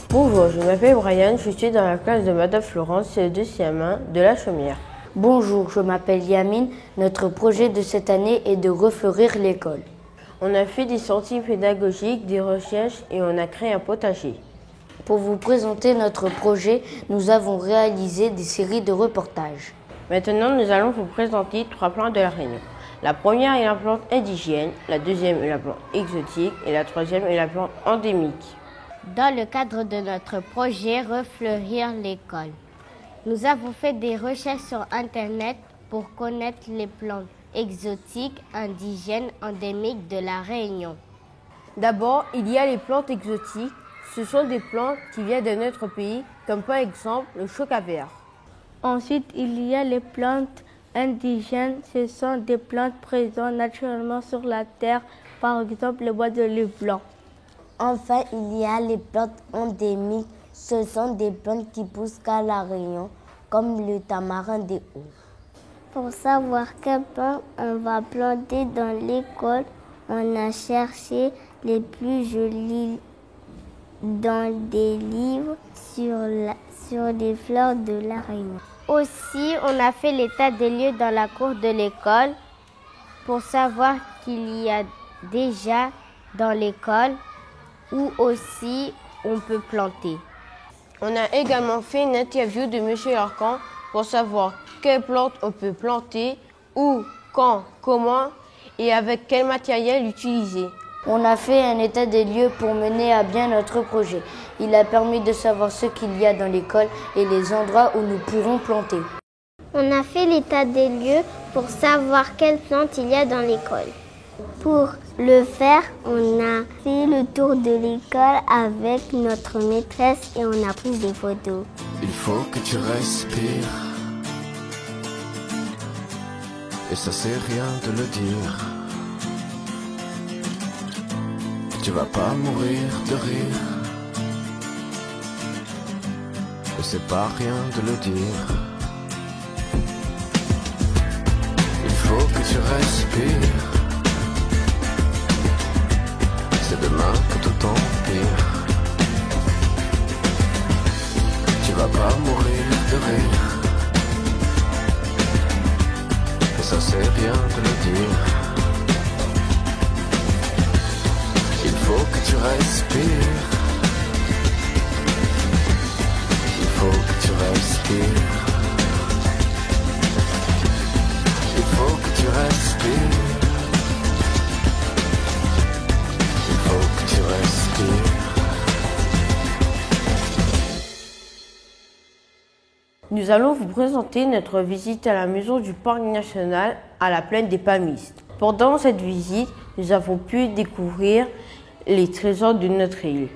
Bonjour, je m'appelle Brian, je suis dans la classe de Madame Florence, c'est le 2e de la Chaumière. Bonjour, je m'appelle Yamine. Notre projet de cette année est de refleurir l'école. On a fait des sorties pédagogiques, des recherches et on a créé un potager. Pour vous présenter notre projet, nous avons réalisé des séries de reportages. Maintenant, nous allons vous présenter 3 plantes de la Réunion. La première est la plante indigène, la deuxième est la plante exotique et la troisième est la plante endémique. Dans le cadre de notre projet Refleurir l'école, nous avons fait des recherches sur Internet pour connaître les plantes exotiques, indigènes, endémiques de la Réunion. D'abord, il y a les plantes exotiques. Ce sont des plantes qui viennent de notre pays, comme par exemple le choca vert. Ensuite, il y a les plantes indigènes. Ce sont des plantes présentes naturellement sur la terre, par exemple le bois de l'île blanc. Enfin, il y a les plantes endémiques. Ce sont des plantes qui poussent qu'à La Réunion, comme le tamarin des hauts. Pour savoir quelles plantes on va planter dans l'école, on a cherché les plus jolies dans des livres sur les fleurs de La Réunion. Aussi, on a fait l'état des lieux dans la cour de l'école pour savoir qu'il y a déjà dans l'école où aussi on peut planter. On a également fait une interview de M. Arcan pour savoir quelles plantes on peut planter, où, quand, comment et avec quel matériel utiliser. On a fait un état des lieux pour mener à bien notre projet. Il a permis de savoir ce qu'il y a dans l'école et les endroits où nous pourrons planter. On a fait l'état des lieux pour savoir quelles plantes il y a dans l'école. Pour le faire, on a fait le tour de l'école avec notre maîtresse et on a pris des photos. Il faut que tu respires. Et ça sert rien de le dire. Tu vas pas mourir de rire. Et c'est pas rien de le dire. Il faut que tu respires. C'est demain que tout empire. Tu vas pas mourir de rire. Et ça sert rien de le dire. Il faut que tu respires. Il faut que tu respires. Il faut que tu respires. Il faut que tu respires. Nous allons vous présenter notre visite à la maison du Parc national à la plaine des Palmistes. Pendant cette visite, nous avons pu découvrir les trésors de notre île.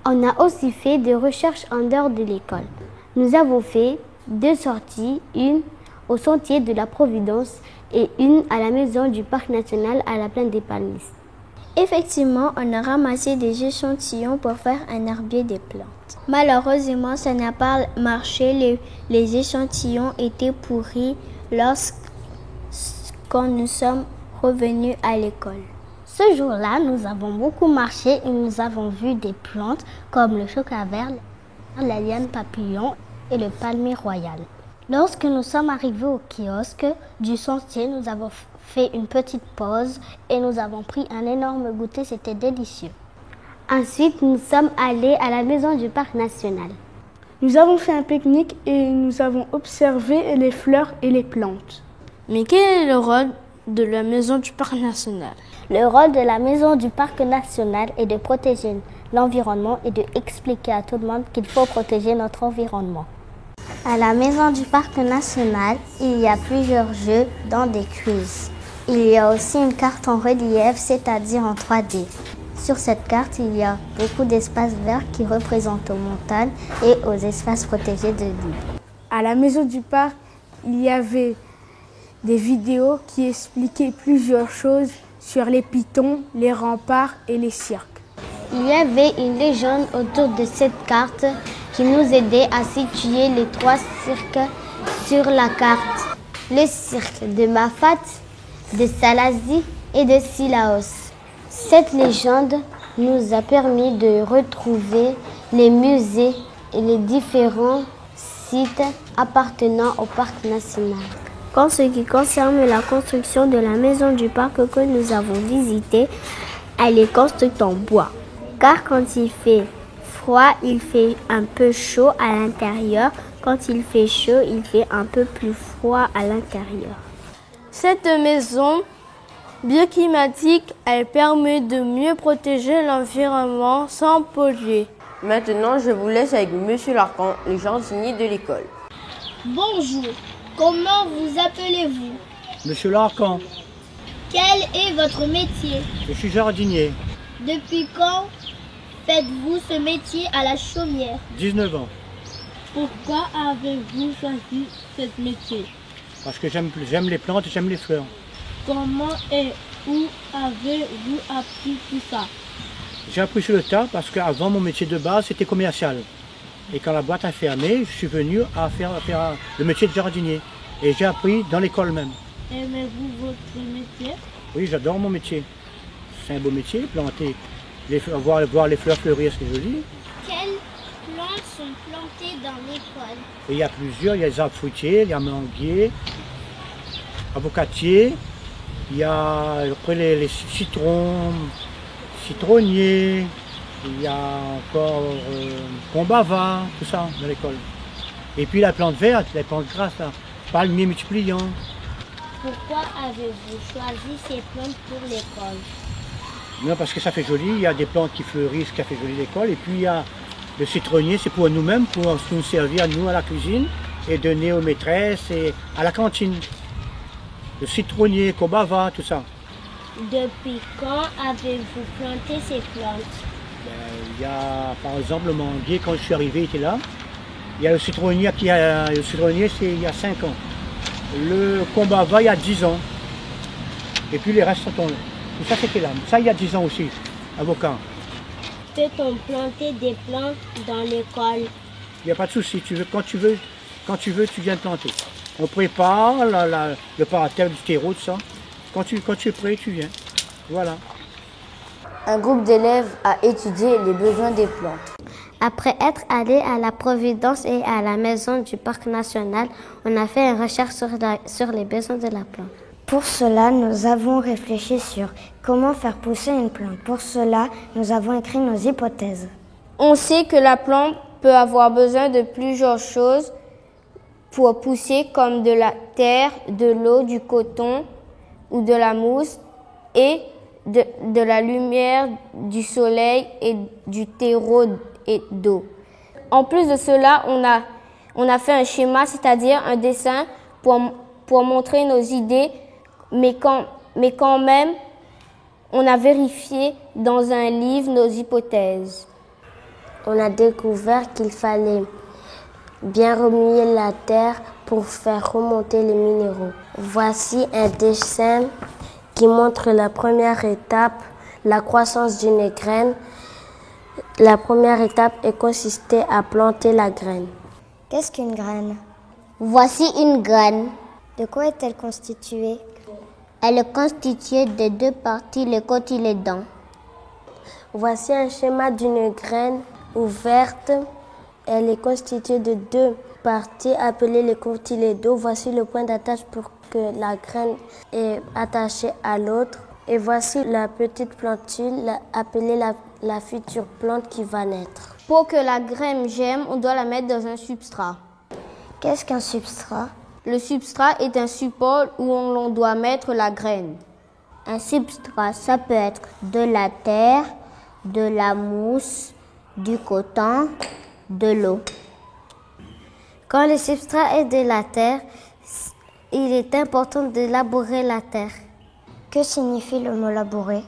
On a aussi fait des recherches en dehors de l'école. Nous avons fait 2 sorties, une au sentier de la Providence et une à la maison du Parc national à la plaine des Palmistes. Effectivement, on a ramassé des échantillons pour faire un herbier des plantes. Malheureusement, ça n'a pas marché. Les échantillons étaient pourris lorsqu'on nous sommes revenus à l'école. Ce jour-là, nous avons beaucoup marché et nous avons vu des plantes comme le choca vert, la liane papillon et le palmier royal. Lorsque nous sommes arrivés au kiosque du sentier, nous avons fait une petite pause et nous avons pris un énorme goûter, c'était délicieux. Ensuite, nous sommes allés à la maison du Parc national. Nous avons fait un pique-nique et nous avons observé les fleurs et les plantes. Mais quel est le rôle de la maison du Parc national? Le rôle de la maison du Parc national est de protéger l'environnement et d'expliquer à tout le monde qu'il faut protéger notre environnement. À la maison du Parc national, il y a plusieurs jeux dans des quiz. Il y a aussi une carte en relief, c'est-à-dire en 3D. Sur cette carte, il y a beaucoup d'espaces verts qui représentent aux montagnes et aux espaces protégés de l'île. À la maison du parc, il y avait des vidéos qui expliquaient plusieurs choses sur les pitons, les remparts et les cirques. Il y avait une légende autour de cette carte qui nous aidait à situer les 3 cirques sur la carte. Le cirque de Mafat, de Salazie et de Silaos. Cette légende nous a permis de retrouver les musées et les différents sites appartenant au parc national. En ce qui concerne la construction de la maison du parc que nous avons visitée, elle est construite en bois. Car quand il fait froid, il fait un peu chaud à l'intérieur. Quand il fait chaud, il fait un peu plus froid à l'intérieur. Cette maison bioclimatique, elle permet de mieux protéger l'environnement sans polluer. Maintenant, je vous laisse avec Monsieur Larcan, le jardinier de l'école. Bonjour, comment vous appelez-vous? Monsieur Larcan, Quel est votre métier? je suis jardinier, Depuis quand faites-vous ce métier à la chaumière? 19 ans, Pourquoi avez-vous choisi ce métier? parce que j'aime les plantes et j'aime les fleurs. Comment et où avez-vous appris tout ça? J'ai appris sur le tas parce qu'avant mon métier de base c'était commercial. Et quand la boîte a fermé, je suis venu à faire le métier de jardinier. Et j'ai appris dans l'école même. Aimez-vous votre métier? Oui, j'adore mon métier. C'est un beau métier, planter, voir les fleurs fleurir, c'est joli. Quelles plantes sont plantées dans l'école? Et il y a plusieurs, il y a les arbres fruitiers, il y a manguiers, avocatiers, il y a après les citrons, citronniers, il y a encore combava, tout ça dans l'école. Et puis la plante verte, les plantes grasses, là, palmiers multipliants. Pourquoi avez-vous choisi ces plantes pour l'école? Non, parce que ça fait joli, il y a des plantes qui fleurissent, qui fait joli l'école. Et puis il y a le citronnier, c'est pour nous-mêmes, pour nous servir nous à la cuisine et donner aux maîtresses et à la cantine. Le citronnier, combava, tout ça. Depuis quand avez-vous planté ces plantes? Il y a par exemple le manguier, quand je suis arrivé, il était là. Il y a le citronnier c'est il y a 5 ans. Le combava, il y a 10 ans. Et puis les restes sont tombés. Tout ça, c'était là. Ça, il y a 10 ans aussi, avocat. Peut-on planter des plantes dans l'école? Il n'y a pas de souci. Quand tu veux, tu viens de planter. On prépare le parterre du terreau, tout ça. Quand tu es prêt, tu viens. Voilà. Un groupe d'élèves a étudié les besoins des plantes. Après être allé à la Providence et à la maison du parc national, on a fait une recherche sur les besoins de la plante. Pour cela, nous avons réfléchi sur comment faire pousser une plante. Pour cela, nous avons écrit nos hypothèses. On sait que la plante peut avoir besoin de plusieurs choses pour pousser, comme de la terre, de l'eau, du coton ou de la mousse et de la lumière, du soleil et du terreau et d'eau. En plus de cela, on a fait un schéma, c'est-à-dire un dessin pour montrer nos idées, mais quand même, on a vérifié dans un livre nos hypothèses. On a découvert qu'il fallait bien remuer la terre pour faire remonter les minéraux. Voici un dessin qui montre la première étape, la croissance d'une graine. La première étape consistait à planter la graine. Qu'est-ce qu'une graine? Voici une graine. De quoi est-elle constituée? Elle est constituée de 2 parties, les cotylédons. Voici un schéma d'une graine ouverte. Elle est constituée de 2 parties appelées les cotylédons. Voici le point d'attache pour que la graine est attachée à l'autre. Et voici la petite plantule appelée la future plante qui va naître. Pour que la graine germe, on doit la mettre dans un substrat. Qu'est-ce qu'un substrat? Le substrat est un support où on doit mettre la graine. Un substrat, ça peut être de la terre, de la mousse, du coton, de l'eau. Quand le substrat est de la terre, il est important de labourer la terre. Que signifie le mot labourer?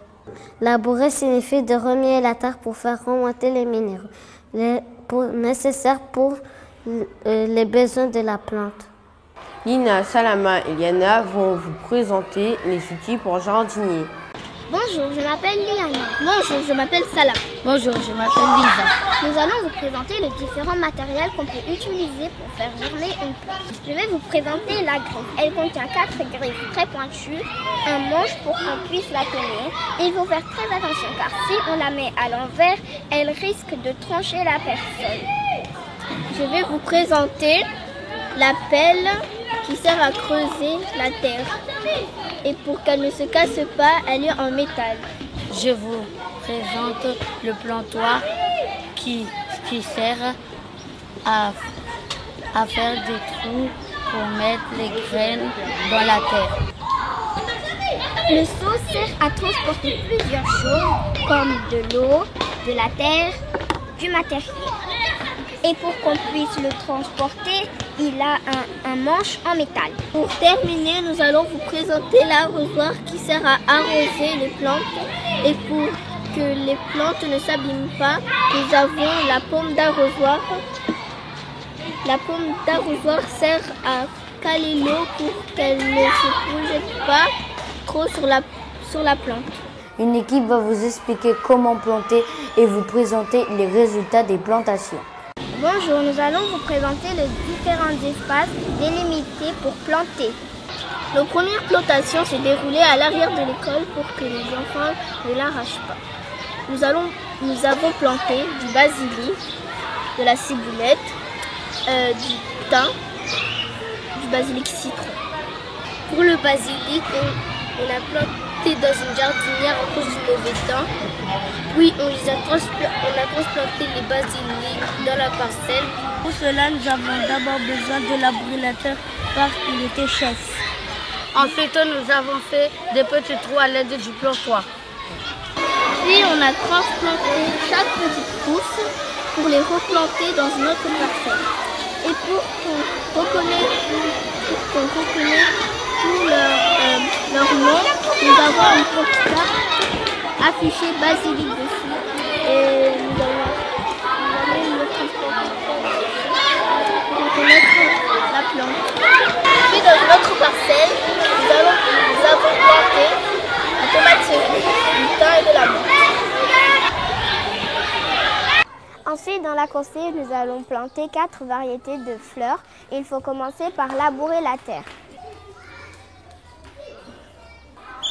Labourer signifie de remuer la terre pour faire remonter les minéraux nécessaires pour les besoins de la plante. Lina, Salama et Liana vont vous présenter les outils pour jardinier. Bonjour, je m'appelle Liana. Bonjour, je m'appelle Salah. Bonjour, je m'appelle Lisa. Nous allons vous présenter les différents matériels qu'on peut utiliser pour faire germer une plante. Je vais vous présenter la griffe. Elle contient 4 griffes très pointues, un manche pour qu'on puisse la tenir. Il faut faire très attention car si on la met à l'envers, elle risque de trancher la personne. Je vais vous présenter la pelle qui sert à creuser la terre. Et pour qu'elle ne se casse pas, elle est en métal. Je vous présente le plantoir qui sert à faire des trous pour mettre les graines dans la terre. Le seau sert à transporter plusieurs choses comme de l'eau, de la terre, du matériel. Et pour qu'on puisse le transporter, il a un manche en métal. Pour terminer, nous allons vous présenter l'arrosoir qui sert à arroser les plantes. Et pour que les plantes ne s'abîment pas, nous avons la pomme d'arrosoir. La pomme d'arrosoir sert à caler l'eau pour qu'elle ne se projette pas trop sur la plante. Une équipe va vous expliquer comment planter et vous présenter les résultats des plantations. Bonjour, nous allons vous présenter les différents espaces délimités pour planter. Nos premières plantations s'est déroulées à l'arrière de l'école pour que les enfants ne l'arrachent pas. Nous avons planté du basilic, de la ciboulette, du thym, du basilic citron. Pour le basilic, on a planté dans une jardinière à cause du mauvais temps. Puis on a transplanté les basiliques dans la parcelle. Pour cela, nous avons d'abord besoin de labourer la terre car il était chef. Ensuite, nous avons fait des petits trous à l'aide du plantoir. Puis on a transplanté chaque petite pousse pour les replanter dans une autre parcelle. Et pour qu'on reconnaisse tout leur nom, nous avons une petite carte affichée basilic dessus. Et nous allons le transporter pour reconnaître la plante. Puis dans une autre parcelle, nous avons planté la tomate cerise, du thym et de la menthe. Ensuite, dans la coursive, nous allons planter 4 variétés de fleurs. Il faut commencer par labourer la terre.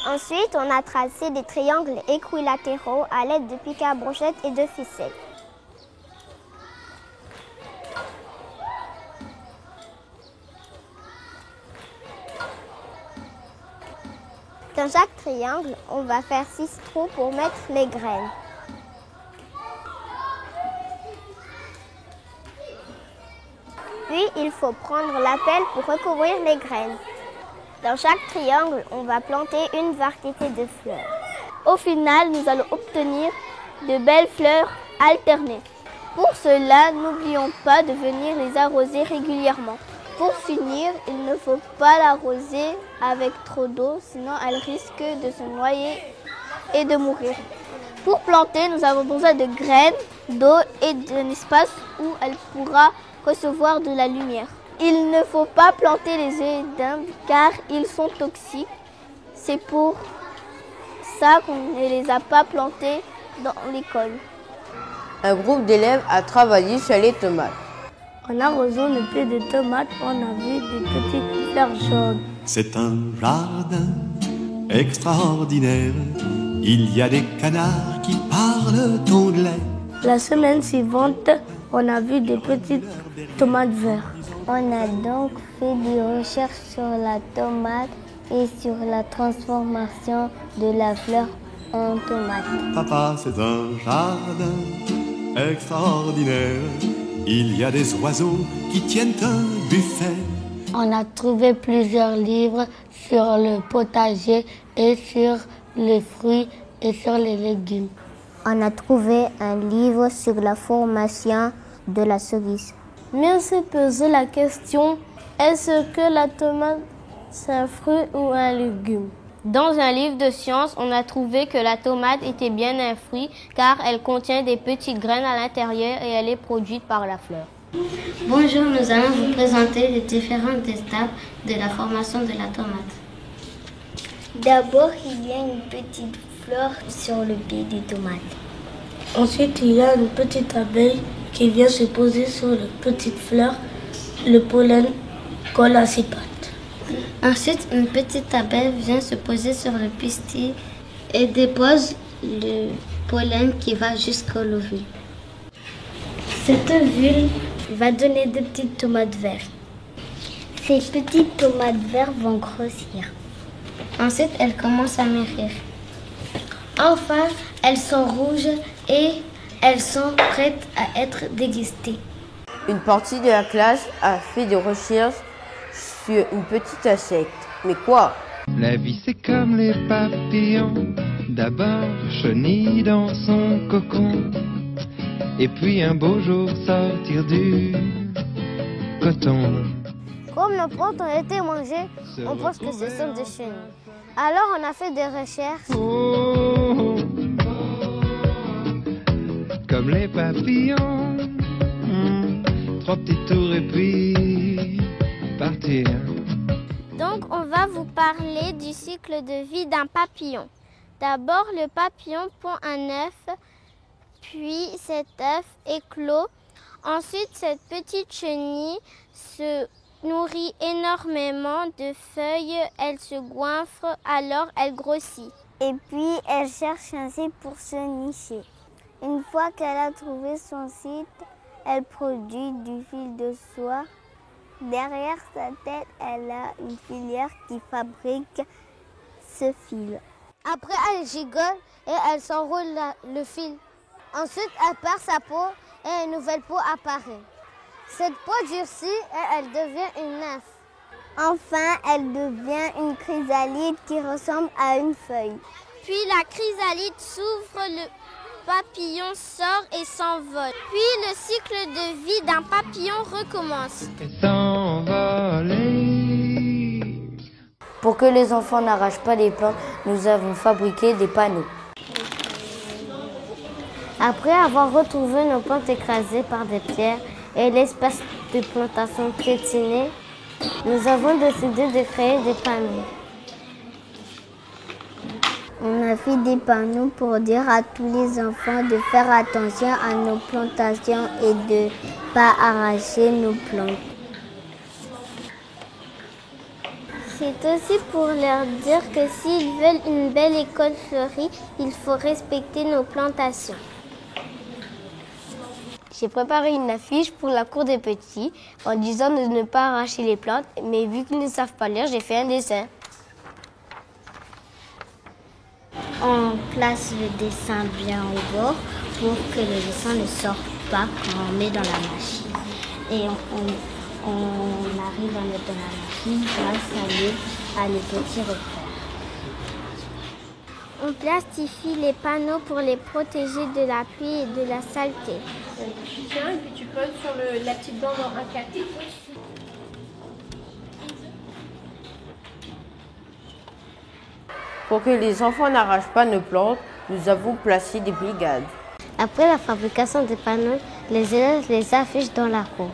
Ensuite, on a tracé des triangles équilatéraux à l'aide de pics à brochettes et de ficelles. Dans chaque triangle, on va faire 6 trous pour mettre les graines. Puis, il faut prendre la pelle pour recouvrir les graines. Dans chaque triangle, on va planter une variété de fleurs. Au final, nous allons obtenir de belles fleurs alternées. Pour cela, n'oublions pas de venir les arroser régulièrement. Pour finir, il ne faut pas l'arroser avec trop d'eau, sinon elle risque de se noyer et de mourir. Pour planter, nous avons besoin de graines, d'eau et d'un espace où elle pourra recevoir de la lumière. Il ne faut pas planter les œufs d'Inde car ils sont toxiques. C'est pour ça qu'on ne les a pas plantés dans l'école. Un groupe d'élèves a travaillé sur les tomates. En arrosant le pied de tomates, on a vu des petites fleurs jaunes. C'est un jardin extraordinaire. Il y a des canards qui parlent anglais. La semaine suivante, on a vu des petites tomates vertes. On a donc fait des recherches sur la tomate et sur la transformation de la fleur en tomate. Papa, c'est un jardin extraordinaire. Il y a des oiseaux qui tiennent un buffet. On a trouvé plusieurs livres sur le potager et sur les fruits et sur les légumes. On a trouvé un livre sur la formation de la cerise. Mais on s'est posé la question, est-ce que la tomate c'est un fruit ou un légume? Dans un livre de sciences, on a trouvé que la tomate était bien un fruit car elle contient des petites graines à l'intérieur et elle est produite par la fleur. Bonjour, nous allons vous présenter les différentes étapes de la formation de la tomate. D'abord, il y a une petite fleurs sur le pied des tomates. Ensuite, il y a une petite abeille qui vient se poser sur les petites fleurs. Le pollen colle à ses pattes. Ensuite, une petite abeille vient se poser sur le pistil et dépose le pollen qui va jusqu'au l'ovule. Cette ovule va donner des petites tomates vertes. Ces petites tomates vertes vont grossir. Ensuite, elles commencent à mûrir. Enfin, elles sont rouges et elles sont prêtes à être dégustées. Une partie de la classe a fait des recherches sur une petite insecte. Mais quoi? La vie c'est comme les papillons. D'abord chenille dans son cocon. Et puis un beau jour sortir du coton. Comme nos plantes ont été mangées, on pense que ce sont des chenilles. Alors on a fait des recherches. Oh, comme les papillons. Trois petits tours et puis partir. Donc on va vous parler du cycle de vie d'un papillon. D'abord le papillon pond un œuf, puis cet œuf éclot. Ensuite cette petite chenille se nourrit énormément de feuilles, elle se goinfre, alors elle grossit. Et puis elle cherche un site pour se nicher. Une fois qu'elle a trouvé son site, elle produit du fil de soie. Derrière sa tête, elle a une filière qui fabrique ce fil. Après, elle gigole et elle s'enroule le fil. Ensuite, elle perd sa peau et une nouvelle peau apparaît. Cette peau durcit et elle devient une nymphe. Enfin, elle devient une chrysalide qui ressemble à une feuille. Puis la chrysalide s'ouvre, le papillon sort et s'envole. Puis le cycle de vie d'un papillon recommence. Et s'envoler. Pour que les enfants n'arrachent pas les plantes, nous avons fabriqué des panneaux. Après avoir retrouvé nos plantes écrasées par des pierres et l'espace de plantation piétiné, nous avons décidé de créer des panneaux. On a fait des panneaux pour dire à tous les enfants de faire attention à nos plantations et de ne pas arracher nos plantes. C'est aussi pour leur dire que s'ils veulent une belle école fleurie, il faut respecter nos plantations. J'ai préparé une affiche pour la cour des petits en disant de ne pas arracher les plantes, mais vu qu'ils ne savent pas lire, j'ai fait un dessin. On place le dessin bien au bord pour que le dessin ne sorte pas quand on met dans la machine. Et on arrive à mettre dans la machine grâce à les petits repères. On plastifie les panneaux pour les protéger de la pluie et de la saleté. Tiens, et puis tu poses sur la petite bande en 1/4. Pour que les enfants n'arrachent pas nos plantes, nous avons placé des brigades. Après la fabrication des panneaux, les élèves les affichent dans la cour.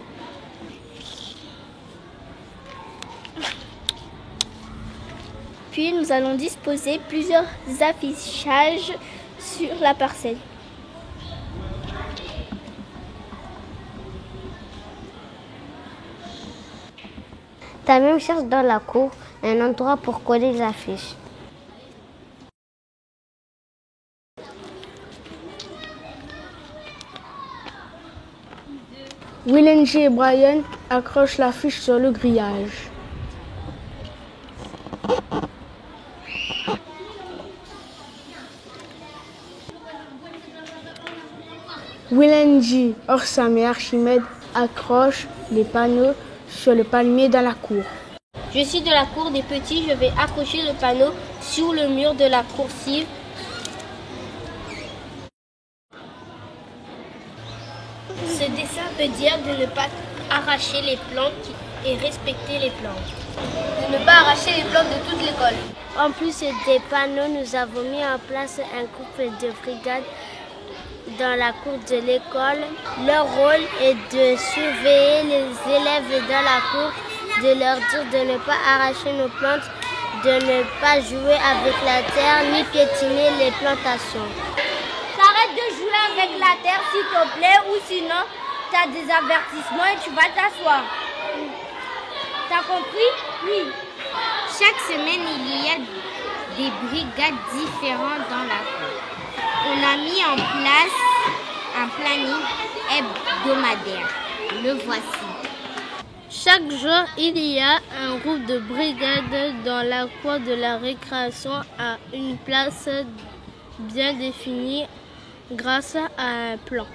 Puis nous allons disposer plusieurs affichages sur la parcelle. Tamim cherche dans la cour un endroit pour coller les affiches. Willenji et Brian accrochent l'affiche sur le grillage. Willenji, Orsam et Archimède accrochent les panneaux sur le palmier dans la cour. Je suis de la cour des petits, je vais accrocher le panneau sur le mur de la coursive. Ce dessin veut dire de ne pas arracher les plantes et respecter les plantes. De ne pas arracher les plantes de toute l'école. En plus des panneaux, nous avons mis en place un couple de brigades dans la cour de l'école. Leur rôle est de surveiller les élèves dans la cour, de leur dire de ne pas arracher nos plantes, de ne pas jouer avec la terre ni piétiner les plantations. T'arrêtes de jouer avec la terre s'il te plaît ou sinon t'as des avertissements et tu vas t'asseoir. T'as compris? Oui. Chaque semaine, il y a des brigades différentes dans la cour. On a mis en place un planning hebdomadaire. Le voici. Chaque jour, il y a un groupe de brigades dans la cour de la récréation à une place bien définie grâce à un plan.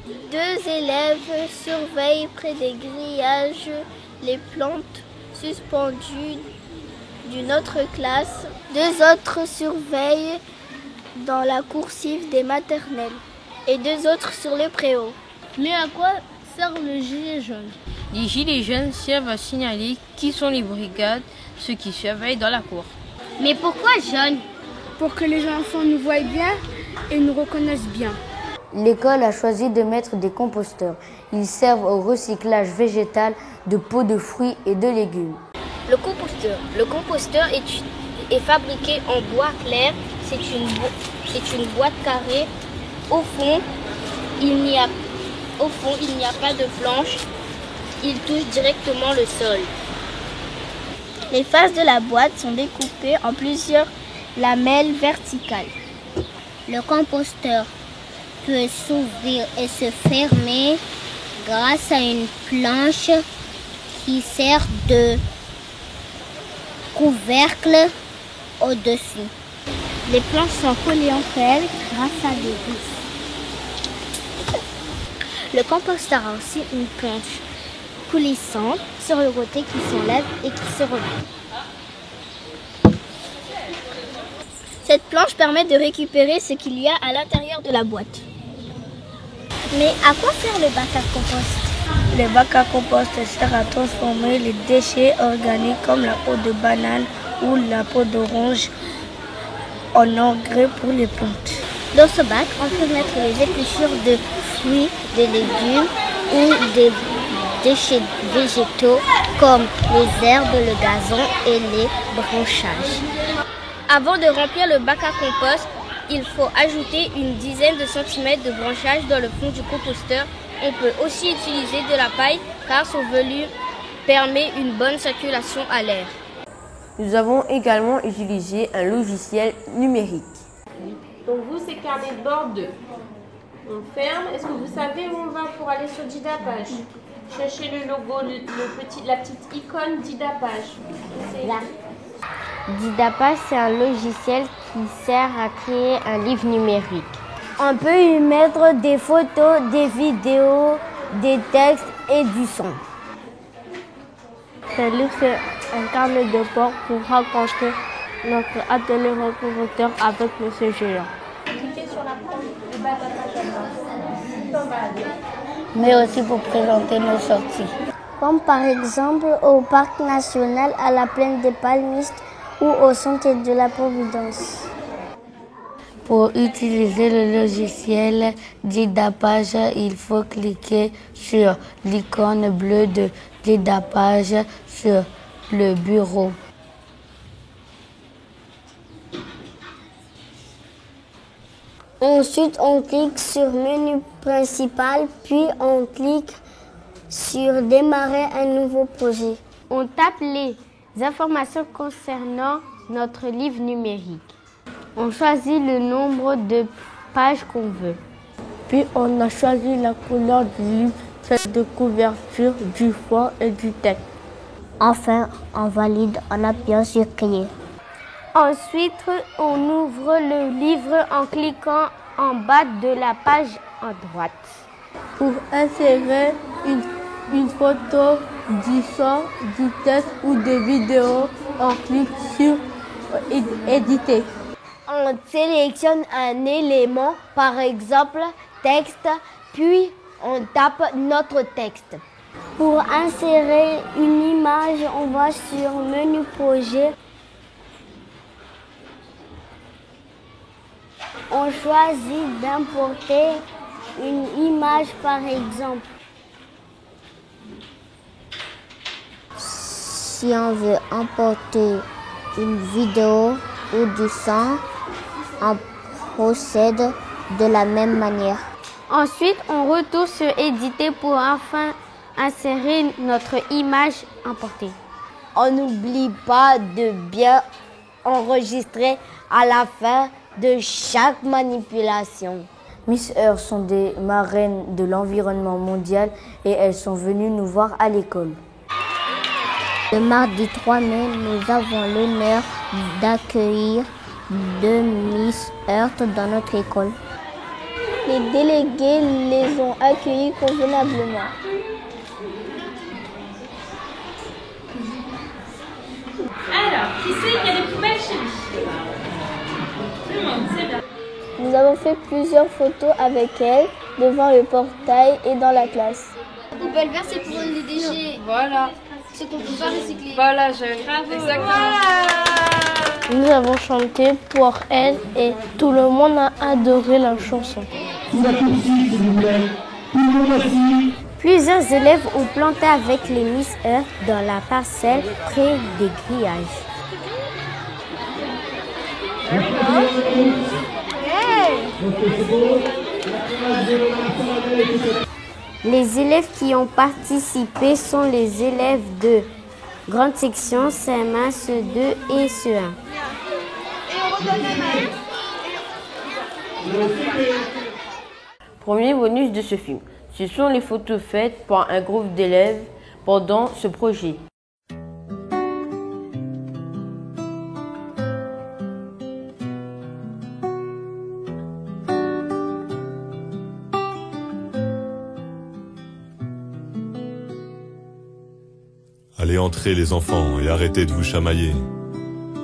2 élèves surveillent près des grillages les plantes suspendues d'une autre classe. 2 autres surveillent dans la coursive des maternelles et 2 autres sur le préau. Mais à quoi sert le gilet jaune? Les gilets jaunes servent à signaler qui sont les brigades, ceux qui surveillent dans la cour. Mais pourquoi jaune? Pour que les enfants nous voient bien et nous reconnaissent bien. L'école a choisi de mettre des composteurs. Ils servent au recyclage végétal de peaux de fruits et de légumes. Le composteur est fabriqué en bois clair. C'est une boîte carrée. Au fond, il n'y a pas de planche. Il touche directement le sol. Les faces de la boîte sont découpées en plusieurs lamelles verticales. Le composteur peut s'ouvrir et se fermer grâce à une planche qui sert de couvercle au-dessus. Les planches sont collées entre elles grâce à des vis. Le composteur a aussi une planche coulissante sur le côté qui s'enlève et qui se remet. Cette planche permet de récupérer ce qu'il y a à l'intérieur de la boîte. Mais à quoi sert le bac à compost? Le bac à compost sert à transformer les déchets organiques comme la peau de banane ou la peau d'orange en engrais pour les plantes. Dans ce bac, on peut mettre les épluchures de fruits, des légumes ou des déchets végétaux comme les herbes, le gazon et les branchages. Avant de remplir le bac à compost, il faut ajouter une dizaine de centimètres de branchage dans le fond du composteur. On peut aussi utiliser de la paille car son volume permet une bonne circulation à l'air. Nous avons également utilisé un logiciel numérique. Donc vous, c'est carnet de bord 2. On ferme. Est-ce que vous savez où on va pour aller sur Didapage? Cherchez le logo, la petite icône Didapage. C'est là. Didapage, c'est un logiciel qui sert à créer un livre numérique. On peut y mettre des photos, des vidéos, des textes et du son. Ce livre, c'est un carnet de bord pour raconter notre atelier recouvreur avec M. Géant. Cliquez sur la page du bas de la page. Mais aussi pour présenter nos sorties. Comme par exemple au Parc national à la plaine des Palmistes ou au Sentier de la Providence. Pour utiliser le logiciel Didapage, il faut cliquer sur l'icône bleue de Didapage sur le bureau. Ensuite, on clique sur menu principal, puis on clique sur démarrer un nouveau projet. On tape les informations concernant notre livre numérique. On choisit le nombre de pages qu'on veut. Puis on a choisi la couleur du livre, celle de couverture, du fond et du texte. Enfin, on valide en appuyant sur Créer. Ensuite, on ouvre le livre en cliquant en bas de la page à droite. Pour insérer une photo, du son, du texte ou des vidéos, on clique sur Éditer. On sélectionne un élément, par exemple texte, puis on tape notre texte. Pour insérer une image, on va sur menu projet. On choisit d'importer une image par exemple. Si on veut importer une vidéo ou du son, on procède de la même manière. Ensuite, on retourne sur éditer pour enfin insérer notre image importée. On n'oublie pas de bien enregistrer à la fin de chaque manipulation. Miss Earth sont des marraines de l'environnement mondial et elles sont venues nous voir à l'école. Le mardi 3 mai, nous avons l'honneur d'accueillir 2 Miss Earth dans notre école. Les délégués les ont accueillis convenablement. Alors, qui c'est qui a des poubelles chez lui? Tout le monde, c'est bien. Nous avons fait plusieurs photos avec elle devant le portail et dans la classe. La poubelle verte, c'est pour les déchets. Voilà. Ce qu'on peut pas recycler. Voilà, exactement. Nous avons chanté pour elle et tout le monde a adoré la chanson. Plusieurs élèves ont planté avec les Miss Earth dans la parcelle près des grillages. Les élèves qui ont participé sont les élèves de grande section CM1, CE2 et CE1. Premier bonus de ce film. Ce sont les photos faites par un groupe d'élèves pendant ce projet. Allez entrer les enfants et arrêtez de vous chamailler.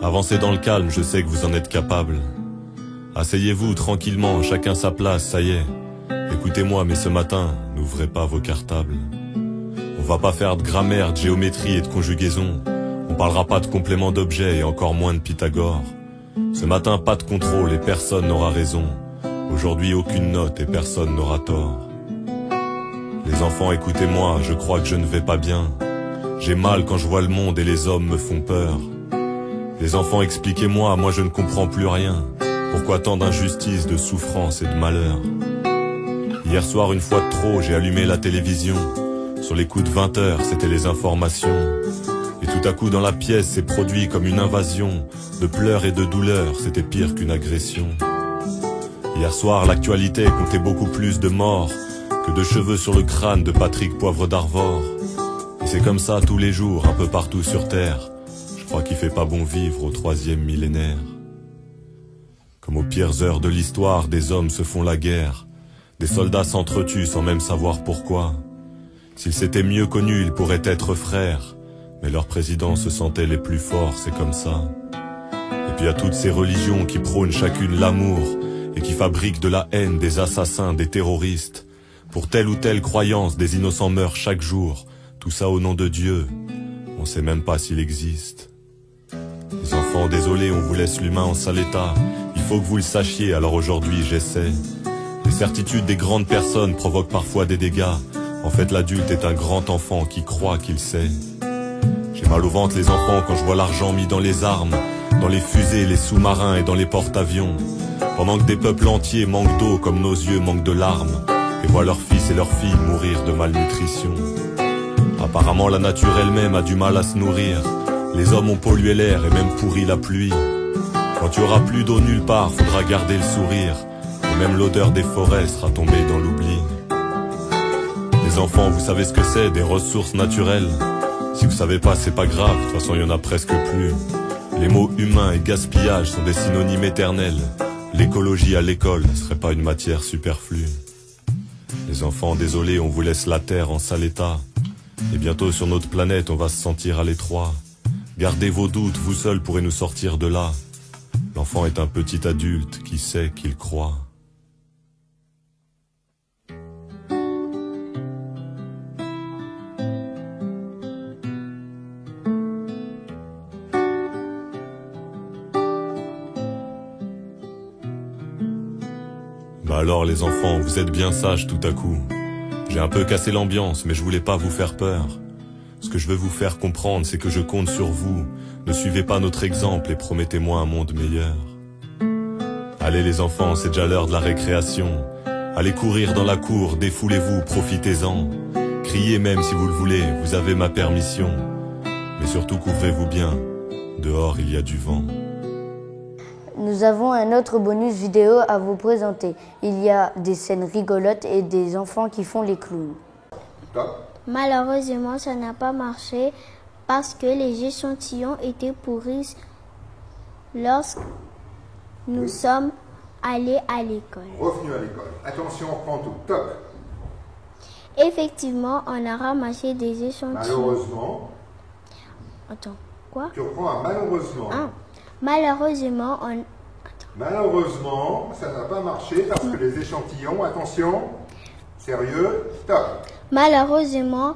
Avancez dans le calme, je sais que vous en êtes capables. Asseyez-vous tranquillement, chacun sa place, ça y est. Écoutez-moi, mais ce matin, n'ouvrez pas vos cartables. On va pas faire de grammaire, de géométrie et de conjugaison. On parlera pas de complément d'objet et encore moins de Pythagore. Ce matin, pas de contrôle et personne n'aura raison. Aujourd'hui, aucune note et personne n'aura tort. Les enfants, écoutez-moi, je crois que je ne vais pas bien. J'ai mal quand je vois le monde et les hommes me font peur. Les enfants, expliquez-moi, moi je ne comprends plus rien. Pourquoi tant d'injustice, de souffrance et de malheur? Hier soir, une fois de trop, j'ai allumé la télévision. Sur les coups de 20 heures, c'était les informations. Et tout à coup, dans la pièce, s'est produit comme une invasion. De pleurs et de douleurs, c'était pire qu'une agression. Hier soir, l'actualité comptait beaucoup plus de morts que de cheveux sur le crâne de Patrick Poivre d'Arvor. Et c'est comme ça tous les jours, un peu partout sur Terre. Je crois qu'il fait pas bon vivre au 3e millénaire. Comme aux pires heures de l'histoire, des hommes se font la guerre. Des soldats s'entretuent sans même savoir pourquoi. S'ils s'étaient mieux connus, ils pourraient être frères. Mais leurs présidents se sentaient les plus forts, c'est comme ça. Et puis à toutes ces religions qui prônent chacune l'amour et qui fabriquent de la haine, des assassins, des terroristes. Pour telle ou telle croyance, des innocents meurent chaque jour. Tout ça au nom de Dieu. On sait même pas s'il existe. Les enfants, désolé, on vous laisse l'humain en sale état. Il faut que vous le sachiez, alors aujourd'hui j'essaie. Les certitudes des grandes personnes provoquent parfois des dégâts. En fait, l'adulte est un grand enfant qui croit qu'il sait. J'ai mal au ventre, les enfants, quand je vois l'argent mis dans les armes, dans les fusées, les sous-marins et dans les porte-avions. Pendant que des peuples entiers manquent d'eau comme nos yeux manquent de larmes, et voient leurs fils et leurs filles mourir de malnutrition. Apparemment, la nature elle-même a du mal à se nourrir. Les hommes ont pollué l'air et même pourri la pluie. Quand il y aura plus d'eau nulle part, faudra garder le sourire. Et même l'odeur des forêts sera tombée dans l'oubli. Les enfants, vous savez ce que c'est, des ressources naturelles? Si vous savez pas, c'est pas grave, de toute façon il y en a presque plus. Les mots humain et gaspillage sont des synonymes éternels. L'écologie à l'école ne serait pas une matière superflue. Les enfants, désolé, on vous laisse la terre en sale état. Et bientôt sur notre planète, on va se sentir à l'étroit. Gardez vos doutes, vous seuls pourrez nous sortir de là. L'enfant est un petit adulte qui sait qu'il croit. Bah alors les enfants, vous êtes bien sages tout à coup. J'ai un peu cassé l'ambiance, mais je voulais pas vous faire peur. Ce que je veux vous faire comprendre, c'est que je compte sur vous. Ne suivez pas notre exemple et promettez-moi un monde meilleur. Allez les enfants, c'est déjà l'heure de la récréation. Allez courir dans la cour, défoulez-vous, profitez-en. Criez même si vous le voulez, vous avez ma permission. Mais surtout couvrez-vous bien, dehors il y a du vent. Nous avons un autre bonus vidéo à vous présenter. Il y a des scènes rigolotes et des enfants qui font les clowns. Malheureusement, ça n'a pas marché parce que les échantillons étaient pourris lorsque nous sommes allés à l'école. Revenu à l'école. Attention, on prend tout. Top. Effectivement, on a ramassé des échantillons. Malheureusement. Attends, quoi? Tu reprends un malheureusement. Ah. Malheureusement, Malheureusement, ça n'a pas marché parce que les échantillons, attention, sérieux, stop. Malheureusement,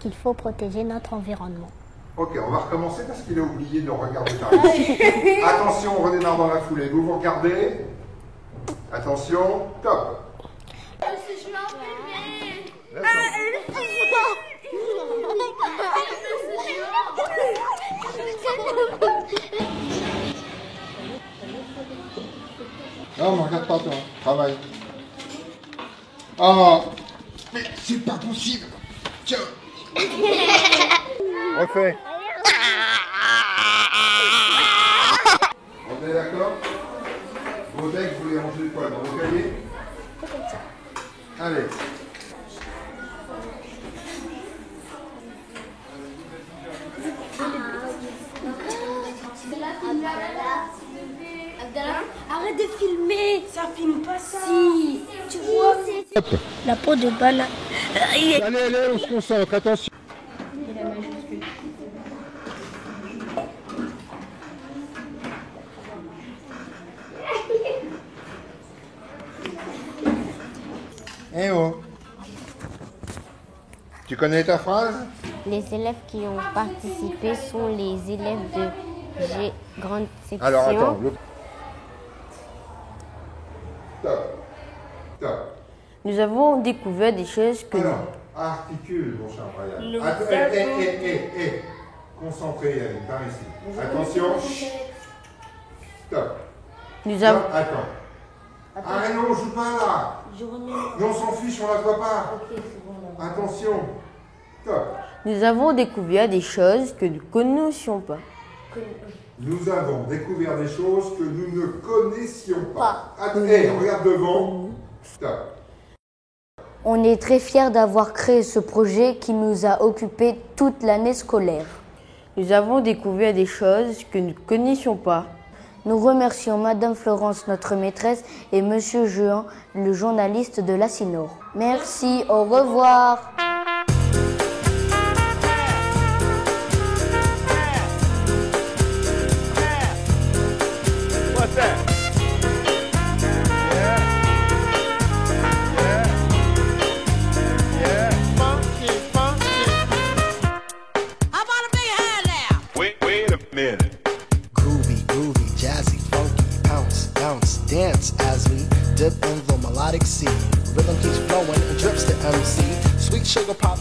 qu'il faut protéger notre environnement. Ok, on va recommencer parce qu'il a oublié de regarder ta liste. Attention, on redémarre dans la foulée. Vous regardez. Attention, top. Non, ne regarde pas toi, travaille. Oh, mais c'est pas possible. Tiens. Refais. On est d'accord? Vos decks, vous les rangez quoi? Dans vos cahiers? Allez. Arrête de filmer, ça filme pas ça. Si, tu vois. La peau de banane. Allez, allez, on se concentre, attention. Eh oh. Tu connais ta phrase? Les élèves qui ont participé sont les élèves de G grande section. Alors attends. Top. Top. Nous avons découvert des choses que... Alors, articule, mon cher Brian. Nous Concentré, Yannick, par ici. Attention. Stop. Nous avons... Attends. Ah non, on joue pas là. Mais on s'en fiche, on la voit pas. Attention. Stop. Nous avons découvert des choses que nous ne connaissions pas. Nous avons découvert des choses que nous ne connaissions pas. Hey, regarde devant. Stop. On est très fiers d'avoir créé ce projet qui nous a occupés toute l'année scolaire. Nous avons découvert des choses que nous ne connaissions pas. Nous remercions Madame Florence, notre maîtresse, et Monsieur Jehan, le journaliste de la CINOR. Merci, au revoir. Dance as we dip in the melodic sea. Rhythm keeps flowing and drips to MC. Sweet sugar pop,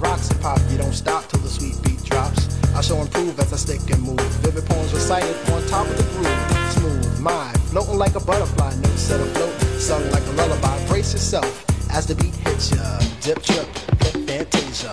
rocks and pop. You don't stop till the sweet beat drops. I shall improve as I stick and move. Vivid poems recited on top of the groove. Smooth mind, floating like a butterfly. Notes set afloat, sung like a lullaby. Brace yourself as the beat hits ya. Dip, trip, hit fantasia.